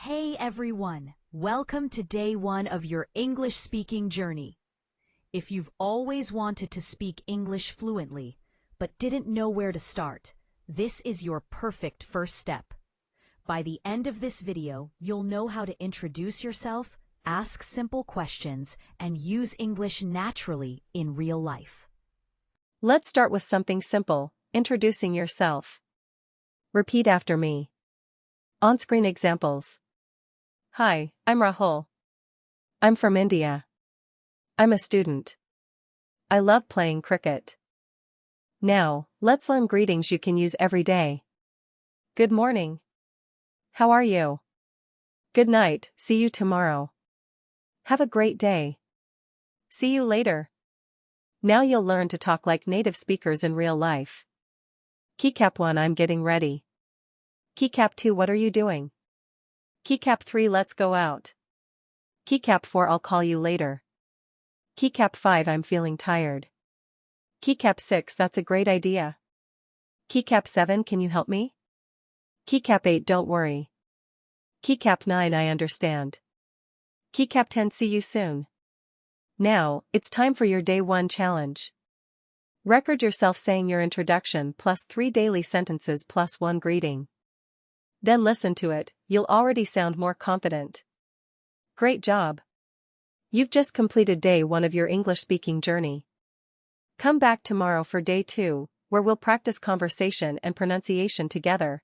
Hey everyone, welcome to day one of your English speaking journey. If you've always wanted to speak English fluently, but didn't know where to start, this is your perfect first step. By the end of this video, you'll know how to introduce yourself, ask simple questions, and use English naturally in real life. Let's start with something simple, introducing yourself. Repeat after me. On-screen examples. Hi, I'm Rahul. I'm from India. I'm a student. I love playing cricket. Now, let's learn greetings you can use every day. Good morning. How are you? Good night, see you tomorrow. Have a great day. See you later. Now you'll learn to talk like native speakers in real life. Keycap 1, I'm getting ready. Keycap 2, what are you doing? Keycap 3, let's go out. Keycap 4, I'll call you later. Keycap 5, I'm feeling tired. Keycap 6, that's a great idea. Keycap 7, can you help me? Keycap 8, don't worry. Keycap 9, I understand. Keycap 10, see you soon. Now, it's time for your day 1 challenge. Record yourself saying your introduction plus 3 daily sentences plus 1 greeting. Then listen to it, you'll already sound more confident. Great job! You've just completed day 1 of your English speaking journey. Come back tomorrow for day 2, where we'll practice conversation and pronunciation together.